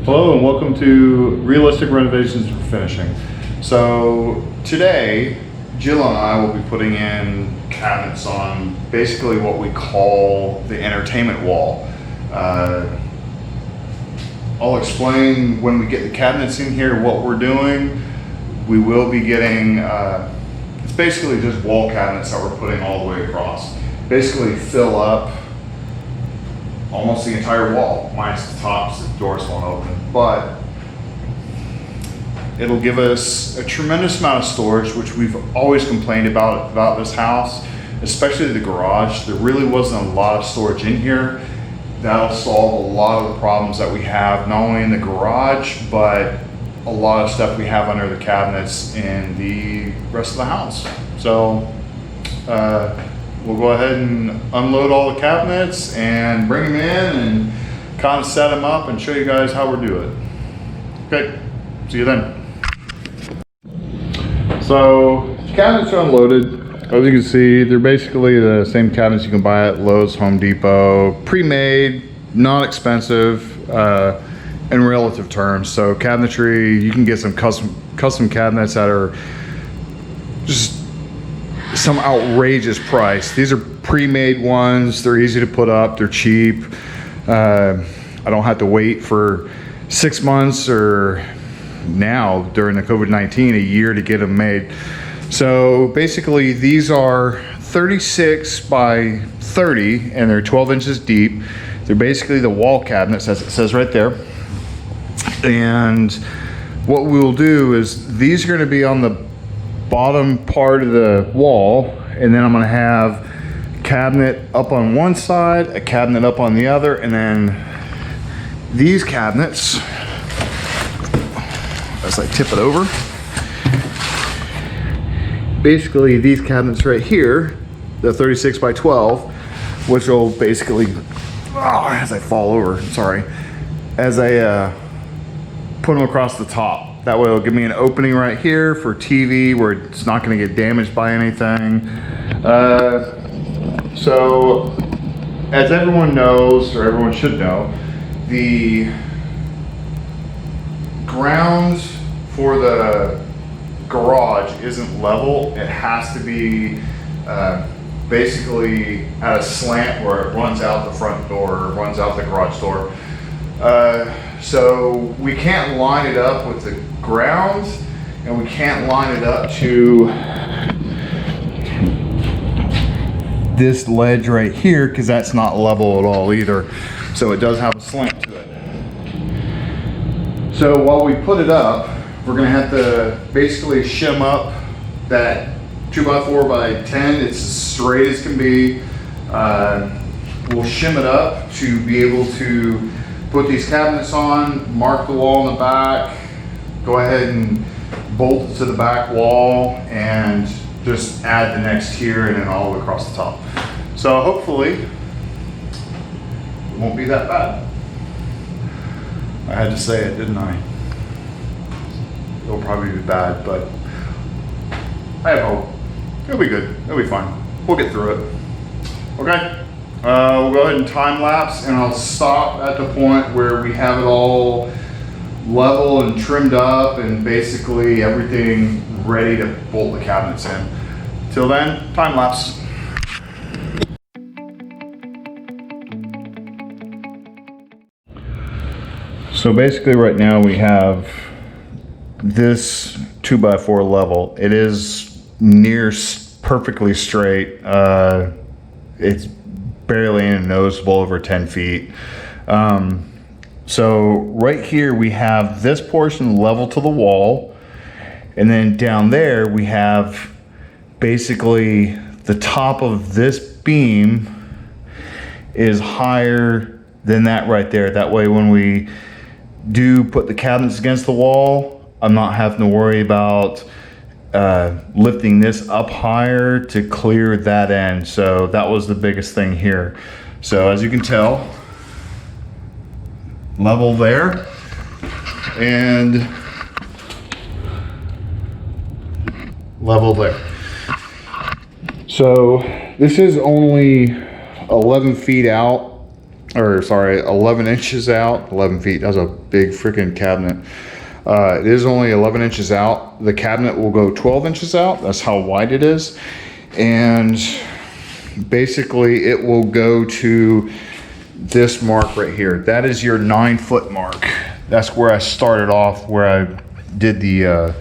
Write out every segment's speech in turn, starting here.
Hello and welcome to Realistic Renovations for Finishing. So today, Jill and I will be putting in cabinets on basically what we call the entertainment wall. I'll explain when we get the cabinets in here what we're doing. We will be getting, it's basically just wall cabinets that we're putting all the way across. Basically fill up almost the entire wall, minus the tops, the doors won't open, but it'll give us a tremendous amount of storage, which we've always complained about this house, especially the garage. There really wasn't a lot of storage in here. That'll solve a lot of the problems that we have, not only in the garage, but a lot of stuff we have under the cabinets in the rest of the house. So we'll go ahead and unload all the cabinets and bring them in and kind of set them up and show you guys how we're doing it. Okay, see you then. So cabinets are unloaded. As you can see, they're basically the same cabinets you can buy at Lowe's, Home Depot, pre-made, not expensive, in relative terms. So cabinetry, you can get some custom cabinets that are just some outrageous price. These are pre-made ones. They're easy to put up. They're cheap. I don't have to wait for 6 months or now during the COVID-19 a year to get them made. So basically these are 36 by 30 and they're 12 inches deep. They're basically the wall cabinets, as it says right there. And what we'll do is these are going to be on the bottom part of the wall, and then I'm going to have a cabinet up on one side, a cabinet up on the other, and then these cabinets, as I tip it over, basically these cabinets right here, the 36 by 12, which will basically, as I fall over, sorry, as I put them across the top. That way it'll give me an opening right here for TV where it's not going to get damaged by anything. So as everyone knows, or everyone should know, the ground for the garage isn't level. It has to be basically at a slant where it runs out the front door, or runs out the garage door. So we can't line it up with the ground, and we can't line it up to this ledge right here because that's not level at all either. So it does have a slant to it. So while we put it up, we're gonna have to basically shim up that 2x4 by 10. It's as straight as can be. We'll shim it up to be able to put these cabinets on, mark the wall in the back, go ahead and bolt it to the back wall, and just add the next tier and then all the way across the top. So hopefully it won't be that bad. I had to say it, didn't I? It'll probably be bad, but I have hope. It'll be good. It'll be fine. We'll get through it. Okay. We'll go ahead and time lapse, and I'll stop at the point where we have it all level and trimmed up and basically everything ready to bolt the cabinets in. Till then, time lapse. So basically right now we have this 2x4 level. It is near perfectly straight. It's barely any noticeable over 10 feet. So right here we have this portion level to the wall, and then down there we have basically the top of this beam is higher than that right there. That way when we do put the cabinets against the wall, I'm not having to worry about lifting this up higher to clear that end. So that was the biggest thing here. So as you can tell, level there, and level there. So this is only 11 feet out or sorry, 11 inches out, 11 feet. That's a big freaking cabinet. It is only 11 inches out. The cabinet will go 12 inches out. That's how wide it is. And basically it will go to this mark right here. That is your 9-foot mark. That's where I started off, where I did the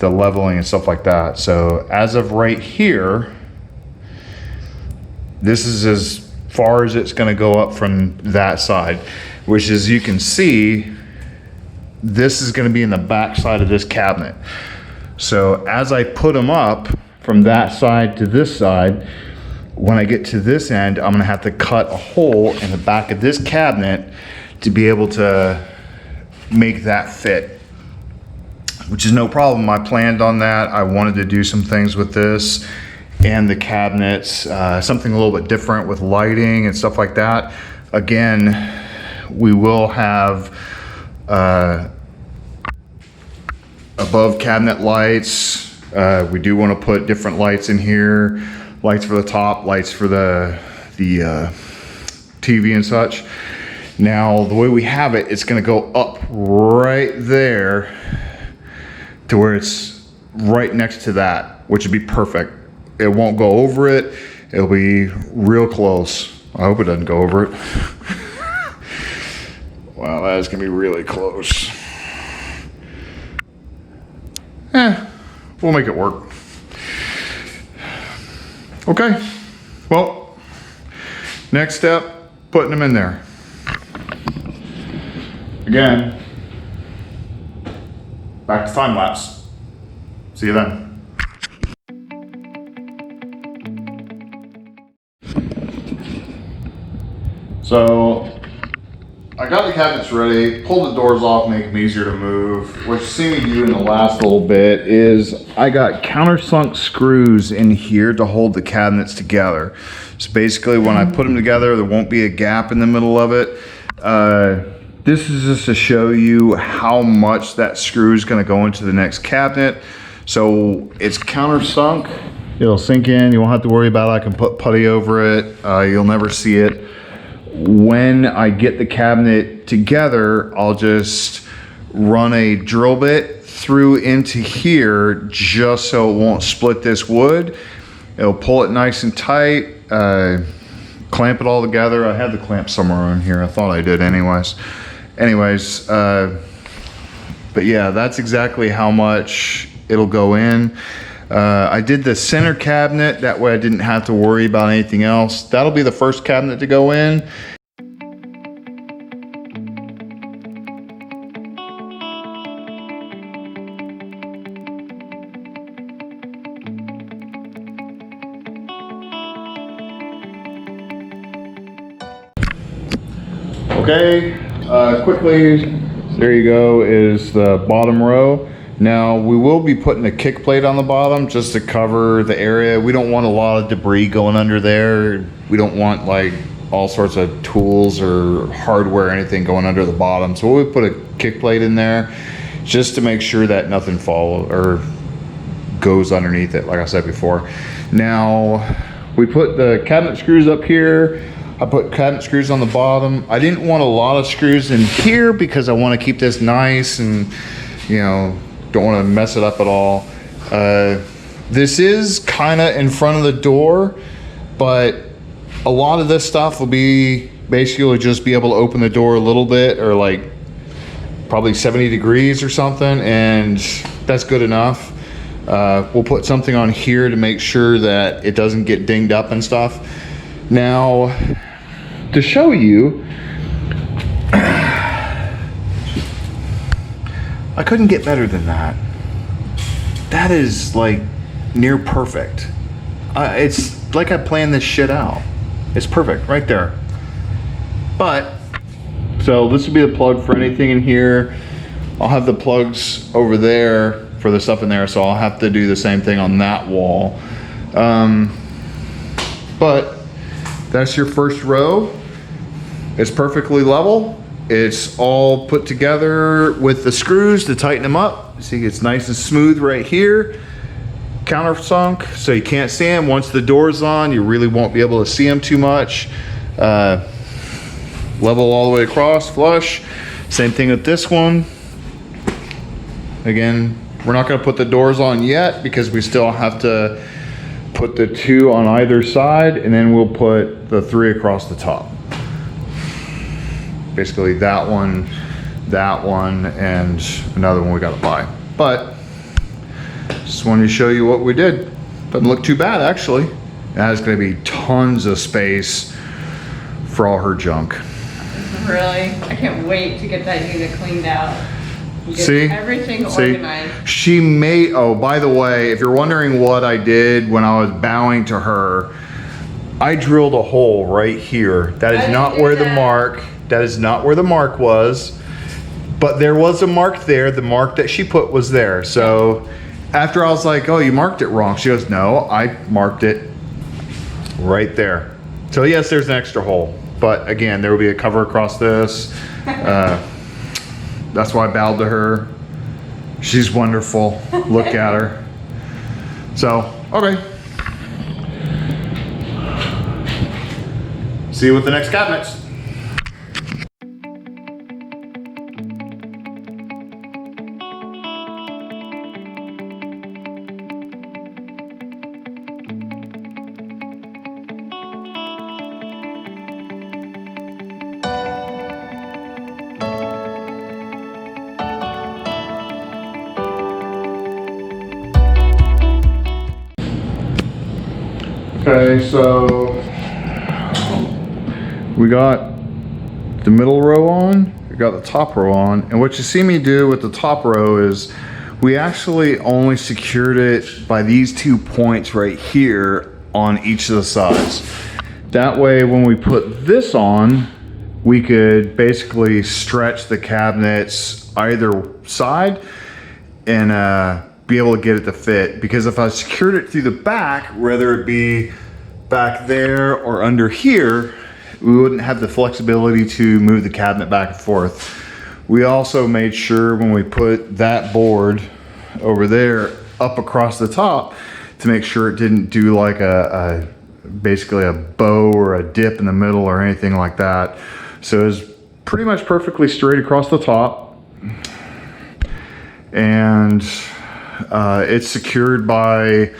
leveling and stuff like that. So as of right here, this is as far as it's going to go up from that side, which, as you can see, this is going to be in the back side of this cabinet. So as I put them up from that side to this side, when I get to this end, I'm going to have to cut a hole in the back of this cabinet to be able to make that fit, which is no problem. I planned on that. I wanted to do some things with this and the cabinets, something a little bit different with lighting and stuff like that. Again, we will have above cabinet lights. We do want to put different lights in here, lights for the top, lights for the TV and such. Now, the way we have it, it's going to go up right there to where it's right next to that, which would be perfect. It won't go over it. It'll be real close. I hope it doesn't go over it. Wow, that is gonna be really close. We'll make it work. Okay, well, next step, putting them in there. Again, back to time lapse. See you then. So I got the cabinets ready, pulled the doors off, make them easier to move. What you see me do in the last little bit is I got countersunk screws in here to hold the cabinets together. So basically when I put them together, there won't be a gap in the middle of it. This is just to show you how much that screw is going to go into the next cabinet. So it's countersunk. It'll sink in. You won't have to worry about it. I can put putty over it. You'll never see it. When I get the cabinet together, I'll just run a drill bit through into here just so it won't split this wood. It'll pull it nice and tight, clamp it all together. I have the clamp somewhere on here. I thought I did anyways. But yeah, that's exactly how much it'll go in. I did the center cabinet, that way I didn't have to worry about anything else. That'll be the first cabinet to go in. Okay, quickly, there you go, is the bottom row. Now we will be putting a kick plate on the bottom just to cover the area. We don't want a lot of debris going under there. We don't want like all sorts of tools or hardware or anything going under the bottom. So we'll put a kick plate in there just to make sure that nothing falls or goes underneath it, like I said before. Now we put the cabinet screws up here. I put cabinet screws on the bottom. I didn't want a lot of screws in here because I want to keep this nice and, you know, don't want to mess it up at all. This is kind of in front of the door, but a lot of this stuff will be basically just be able to open the door a little bit, or like probably 70 degrees or something, and that's good enough. We'll put something on here to make sure that it doesn't get dinged up and stuff. Now, to show you, I couldn't get better than that. That is like near perfect. It's like I planned this shit out. It's perfect right there. But, so this would be the plug for anything in here. I'll have the plugs over there for the stuff in there, so I'll have to do the same thing on that wall. But that's your first row. It's perfectly level. It's all put together with the screws to tighten them up. See, it's nice and smooth right here. Countersunk, so you can't see them. Once the door's on, you really won't be able to see them too much. level all the way across, flush. Same thing with this one. Again, we're not gonna put the doors on yet because we still have to put the 2 on either side, and then we'll put the 3 across the top. Basically that one, and another one we gotta buy. But just wanted to show you what we did. Doesn't look too bad, actually. That is gonna be tons of space for all her junk. Really? I can't wait to get that unit cleaned out. See? Everything organized. She made, oh, by the way, if you're wondering what I did when I was bowing to her, I drilled a hole right here. That is not where the mark, that is not where the mark was, but there was a mark there. The mark that she put was there. So after I was like, oh, you marked it wrong. She goes, no, I marked it right there. So yes, there's an extra hole, but again, there will be a cover across this. That's why I bowed to her. She's wonderful. Look at her. So, okay. See you with the next cabinets. Okay, so we got the middle row on, we got the top row on, and what you see me do with the top row is we actually only secured it by these 2 points right here on each of the sides. That way when we put this on, we could basically stretch the cabinets either side and be able to get it to fit. Because if I secured it through the back, whether it be back there or under here, we wouldn't have the flexibility to move the cabinet back and forth. We also made sure when we put that board over there up across the top to make sure it didn't do like basically a bow or a dip in the middle or anything like that. So it was pretty much perfectly straight across the top. And it's secured by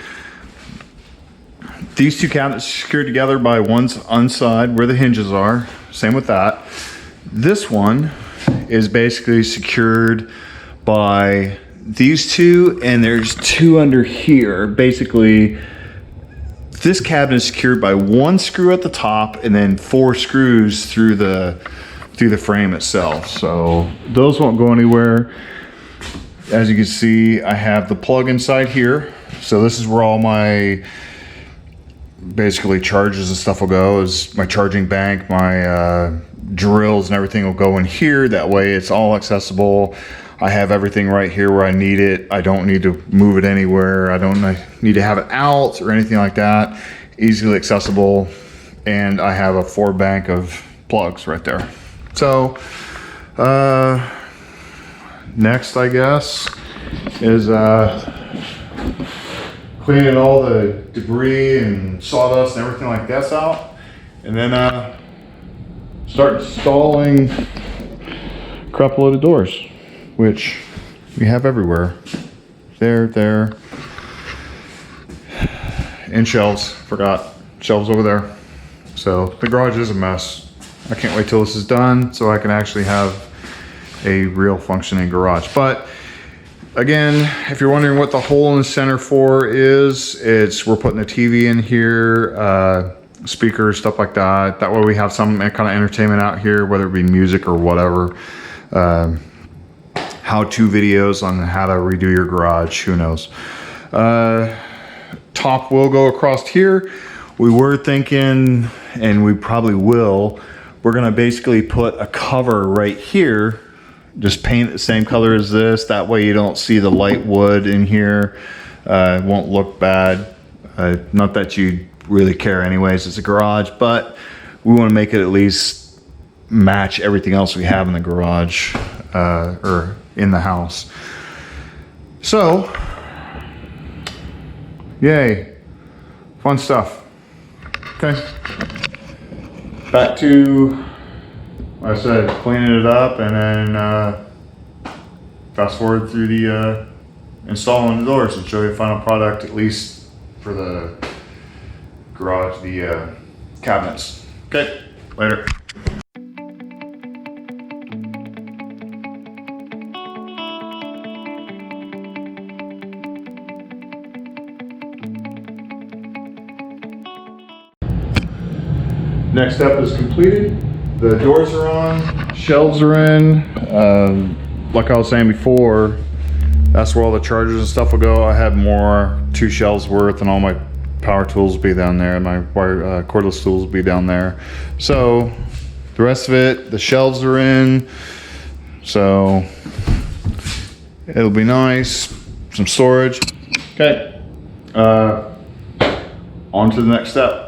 these 2 cabinets secured together by one side where the hinges are. Same with that. This one is basically secured by these 2, and there's 2 under here. Basically, this cabinet is secured by 1 screw at the top and then 4 screws through the frame itself. So those won't go anywhere. As you can see, I have the plug inside here. So this is where all my basically charges and stuff will go, is my charging bank, my drills and everything will go in here. That way it's all accessible. I have everything right here where I need it. I don't need to move it anywhere. I don't need to have it out or anything like that. Easily accessible. And I have a 4 bank of plugs right there. So, next, I guess, is cleaning all the debris and sawdust and everything like that's out. And then start installing a crap load of doors, which we have everywhere. There. And shelves, forgot. Shelves over there. So the garage is a mess. I can't wait till this is done so I can actually have a real functioning garage. But again, if you're wondering what the hole in the center for is, we're putting the TV in here, speakers, stuff like that. That way we have some kind of entertainment out here, whether it be music or whatever. How-to videos on how to redo your garage, who knows. Top will go across here. We were thinking, and we probably will, we're gonna basically put a cover right here. Just paint it the same color as this. That way you don't see the light wood in here. It won't look bad. Not that you really care anyways, it's a garage, but we want to make it at least match everything else we have in the garage or in the house. So, yay, fun stuff. Okay, back to like I said, cleaning it up and then fast forward through the installing the doors and show you the final product, at least for the garage, the cabinets. Okay, later. Next step is completed. The doors are on, shelves are in. Like I was saying before, that's where all the chargers and stuff will go. I have more, 2 shelves worth, and all my power tools will be down there. My wire, cordless tools will be down there. So the rest of it, the shelves are in. So it'll be nice. Some storage. Okay. On to the next step.